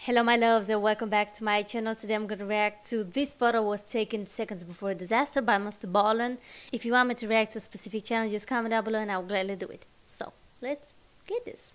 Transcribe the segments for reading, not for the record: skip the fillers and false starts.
Hello my loves and welcome back to my channel. Today I'm going to react to this photo was taken seconds before a disaster by MrBallen. If you want me to react to a specific channel, just comment down below and I will gladly do it. So let's get this.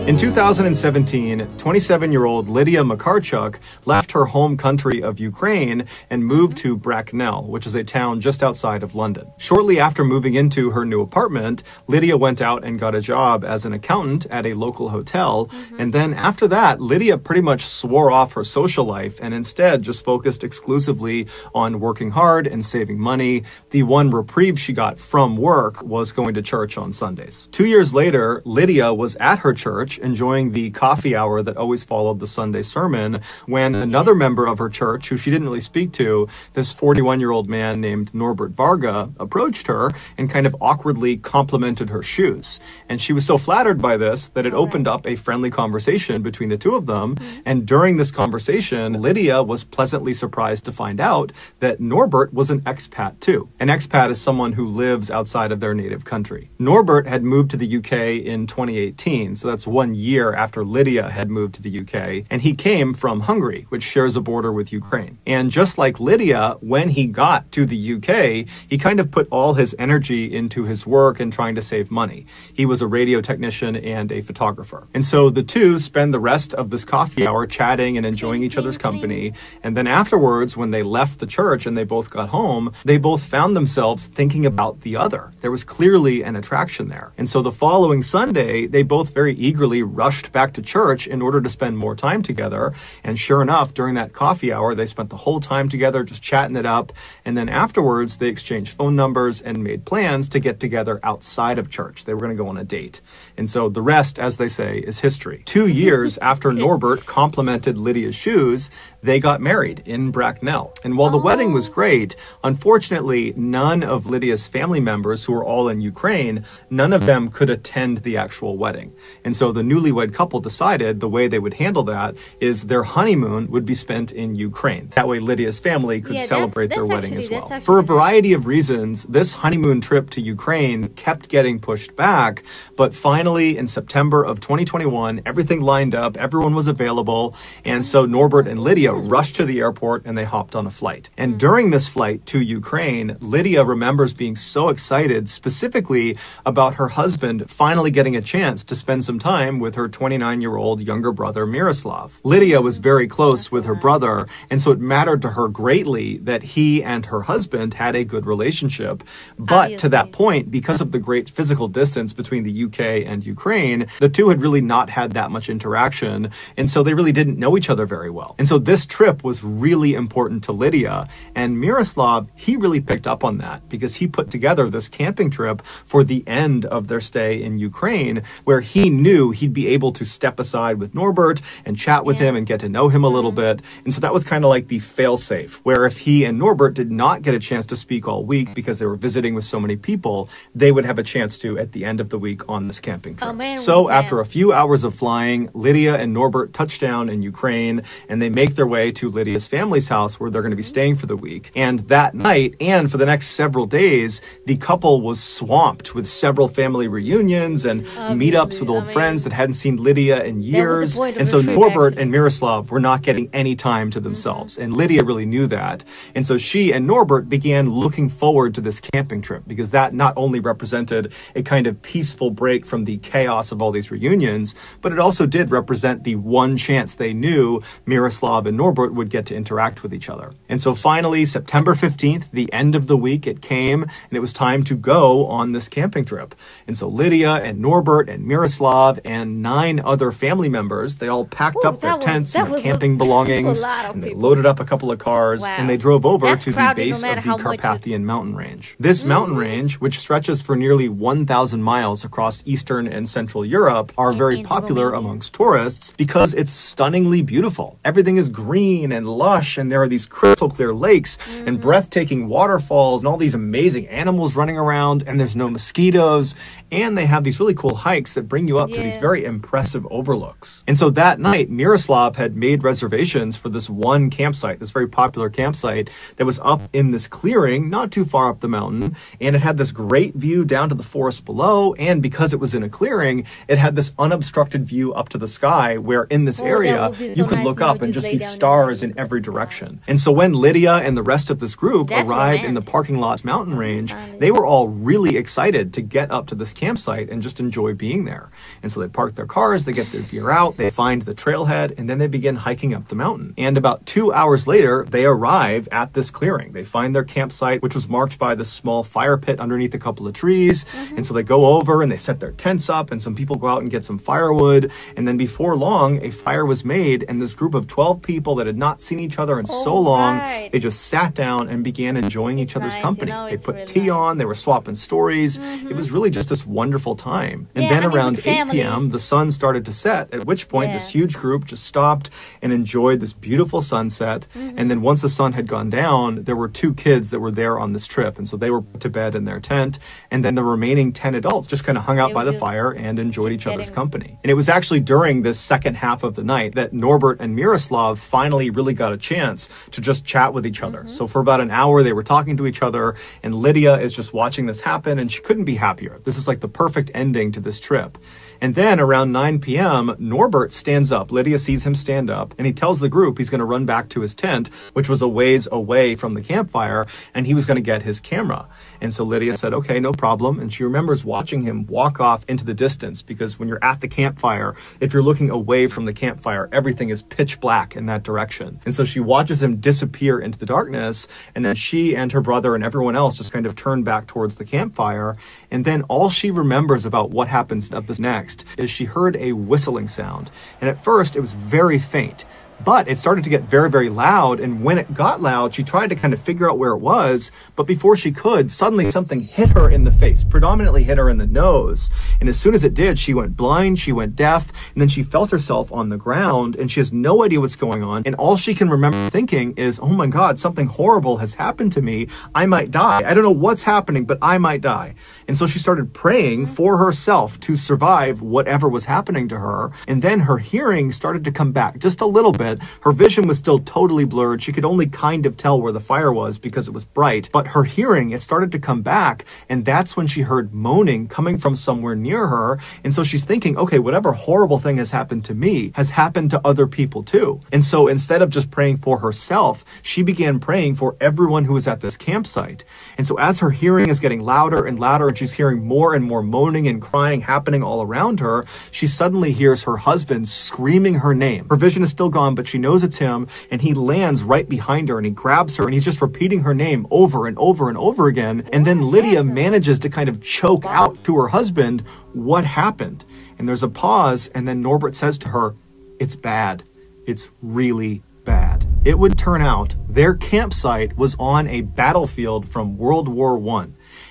In 2017, 27-year-old Lydia Makarchuk left her home country of Ukraine and moved to Bracknell, which is a town just outside of London. Shortly after moving into her new apartment, Lydia went out and got a job as an accountant at a local hotel. And then after that, Lydia pretty much swore off her social life and instead just focused exclusively on working hard and saving money. The one reprieve she got from work was going to church on Sundays. 2 years later, Lydia was at her church enjoying the coffee hour that always followed the Sunday sermon when another member of her church, who she didn't really speak to, this 41-year-old man named Norbert Varga, approached her and kind of awkwardly complimented her shoes. And she was so flattered by this that it opened up a friendly conversation between the two of them. And during this conversation, Lydia was pleasantly surprised to find out that Norbert was an expat too. An expat is someone who lives outside of their native country. Norbert had moved to the UK in 2018, so that's 1 year after Lydia had moved to the UK, and he came from Hungary, which shares a border with Ukraine. And just like Lydia, when he got to the UK, he kind of put all his energy into his work and trying to save money. He was a radio technician and a photographer. And so the two spend the rest of this coffee hour chatting and enjoying each other's company. And then afterwards, when they left the church and they both got home, they both found themselves thinking about the other. There was clearly an attraction there. And so the following Sunday, they both very eagerly rushed back to church in order to spend more time together. And sure enough, during that coffee hour, they spent the whole time together just chatting it up. And then afterwards, they exchanged phone numbers and made plans to get together outside of church. They were going to go on a date. And so the rest, as they say, is history. 2 years after Norbert complimented Lydia's shoes, they got married in Bracknell. And while the wedding was great, unfortunately, none of Lydia's family members, who were all in Ukraine, none of them could attend the actual wedding. And so the newlywed couple decided the way they would handle that is their honeymoon would be spent in Ukraine. That way Lydia's family could celebrate their wedding as well. For a variety of reasons, this honeymoon trip to Ukraine kept getting pushed back, but finally in September of 2021, everything lined up, everyone was available, and so Norbert and Lydia rushed to the airport and they hopped on a flight. And during this flight to Ukraine, Lydia remembers being so excited specifically about her husband finally getting a chance to spend some time with her 29-year-old younger brother, Miroslav. Lydia was very close with her brother, and so it mattered to her greatly that he and her husband had a good relationship. But to that point, because of the great physical distance between the UK and Ukraine, the two had really not had that much interaction, and so they really didn't know each other very well. And so this trip was really important to Lydia, and Miroslav, he really picked up on that because he put together this camping trip for the end of their stay in Ukraine, where he knew he'd be able to step aside with Norbert and chat with him and get to know him a little bit. And so that was kind of like the fail-safe, where if he and Norbert did not get a chance to speak all week because they were visiting with so many people, they would have a chance to at the end of the week on this camping trip. So after a few hours of flying, Lydia and Norbert touch down in Ukraine, and they make their way to Lydia's family's house where they're going to be staying for the week. And that night, and for the next several days, the couple was swamped with several family reunions and meetups with old friends that hadn't seen Lydia in years. And so Norbert and Miroslav were not getting any time to themselves. And Lydia really knew that. And so she and Norbert began looking forward to this camping trip because that not only represented a kind of peaceful break from the chaos of all these reunions, but it also did represent the one chance they knew Miroslav and Norbert would get to interact with each other. And so finally, September 15th, the end of the week, it came, and it was time to go on this camping trip. And so Lydia and Norbert and Miroslav and 9 other family members, they all packed up their tents and their camping belongings, and they loaded up a couple of cars, and they drove over to the base of the Carpathian mountain range. This mountain range, which stretches for nearly 1,000 miles across Eastern and Central Europe, are very popular amongst tourists because it's stunningly beautiful. Everything is green and lush, and there are these crystal clear lakes and breathtaking waterfalls and all these amazing animals running around, and there's no mosquitoes, and they have these really cool hikes that bring you up to these very very impressive overlooks. And so that night, Miroslav had made reservations for this one campsite, this very popular campsite that was up in this clearing, not too far up the mountain, and it had this great view down to the forest below, and because it was in a clearing, it had this unobstructed view up to the sky where in this area you could look up and just see stars in every direction. And so when Lydia and the rest of this group arrived in the parking lot's mountain range, they were all really excited to get up to this campsite and just enjoy being there. And so they park their cars, they get their gear out, they find the trailhead, and then they begin hiking up the mountain. And about 2 hours later, they arrive at this clearing. They find their campsite, which was marked by this small fire pit underneath a couple of trees. And so they go over and they set their tents up, and some people go out and get some firewood. And then before long, a fire was made, and this group of 12 people that had not seen each other in so long, they just sat down and began enjoying each other's company. They put tea on, they were swapping stories. It was really just this wonderful time. And then around 8 p.m., the sun started to set, at which point this huge group just stopped and enjoyed this beautiful sunset. And then once the sun had gone down, there were 2 kids that were there on this trip. And so they were put to bed in their tent. And then the remaining 10 adults just kind of hung out by the fire and enjoyed each other's company. And it was actually during this second half of the night that Norbert and Miroslav finally really got a chance to just chat with each other. So for about an hour, they were talking to each other, and Lydia is just watching this happen, and she couldn't be happier. This is like the perfect ending to this trip. And then around 9 p.m., Norbert stands up. Lydia sees him stand up, and he tells the group he's going to run back to his tent, which was a ways away from the campfire, and he was going to get his camera. And so Lydia said, okay, no problem. And she remembers watching him walk off into the distance, because when you're at the campfire, if you're looking away from the campfire, everything is pitch black in that direction. And so she watches him disappear into the darkness, and then she and her brother and everyone else just kind of turn back towards the campfire. And then all she remembers about what happens up this next is she heard a whistling sound. And at first it was very faint, but it started to get very, very loud. And when it got loud, she tried to kind of figure out where it was. But before she could, suddenly something hit her in the face, predominantly hit her in the nose. And as soon as it did, she went blind, she went deaf, and then she felt herself on the ground, and she has no idea what's going on. And all she can remember thinking is, oh my God, something horrible has happened to me. I might die. I don't know what's happening, but I might die. And so she started praying for herself to survive whatever was happening to her. And then her hearing started to come back just a little bit. Her vision was still totally blurred. She could only kind of tell where the fire was because it was bright. But her hearing, it started to come back. And that's when she heard moaning coming from somewhere near her. And so she's thinking, okay, whatever horrible thing has happened to me has happened to other people too. And so instead of just praying for herself, she began praying for everyone who was at this campsite. And so as her hearing is getting louder and louder, and she's hearing more and more moaning and crying happening all around her, she suddenly hears her husband screaming her name. Her vision is still gone, but she knows it's him, and he lands right behind her and he grabs her and he's just repeating her name over and over and over again. And then Lydia manages to kind of choke out to her husband, what happened? And there's a pause, and then Norbert says to her, it's bad. It's really bad. It would turn out their campsite was on a battlefield from World War I.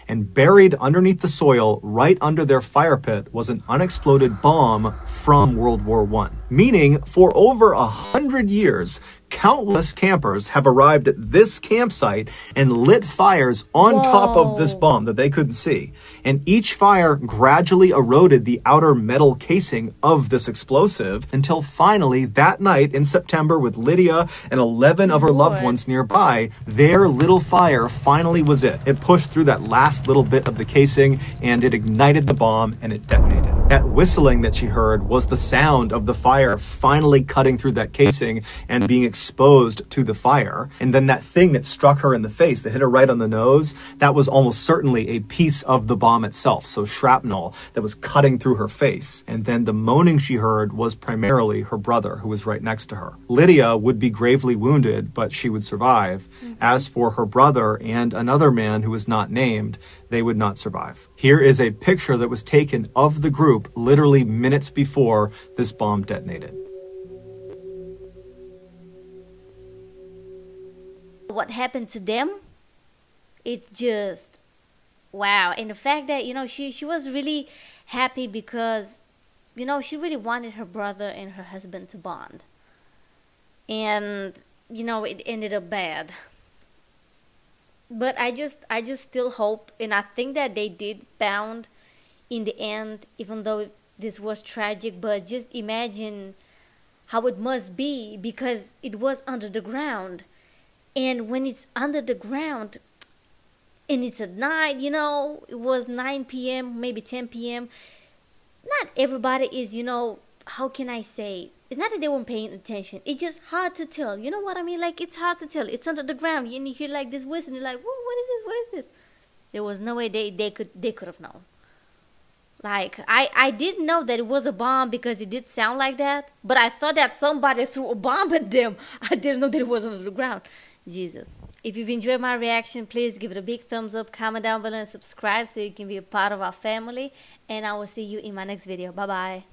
And buried underneath the soil, right under their fire pit, was an unexploded bomb from World War I. Meaning, for over 100 years, countless campers have arrived at this campsite and lit fires on top of this bomb that they couldn't see. And each fire gradually eroded the outer metal casing of this explosive until finally that night in September, with Lydia and 11 of her loved ones nearby, their little fire finally was it. It pushed through that last little bit of the casing and it ignited the bomb and it detonated. That whistling that she heard was the sound of the fire finally cutting through that casing and being exposed to the fire. And then that thing that struck her in the face, that hit her right on the nose, that was almost certainly a piece of the bomb itself. So shrapnel that was cutting through her face. And then the moaning she heard was primarily her brother, who was right next to her. Lydia would be gravely wounded, but she would survive. As for her brother and another man who was not named, they would not survive. Here is a picture that was taken of the group literally minutes before this bomb detonated. What happened to them, it's just wow. And the fact that, you know, she was really happy because, you know, she really wanted her brother and her husband to bond. And, you know, it ended up bad. But I just still hope, and I think that they did bond in the end, even though this was tragic, but just imagine how it must be, because it was under the ground. And when it's under the ground and it's at night, you know, it was 9 p.m., maybe 10 p.m. Not everybody is, you know, how can I say? It's not that they weren't paying attention. It's just hard to tell. You know what I mean? Like, it's hard to tell. It's under the ground, and you hear like this whistle, and you're like, "Whoa, what is this? What is this?" There was no way they could have known. Like, I didn't know that it was a bomb because it did sound like that, but I thought that somebody threw a bomb at them. I didn't know that it was under the ground. Jesus. If you've enjoyed my reaction, please give it a big thumbs up, comment down below, and subscribe so you can be a part of our family. And I will see you in my next video. Bye-bye.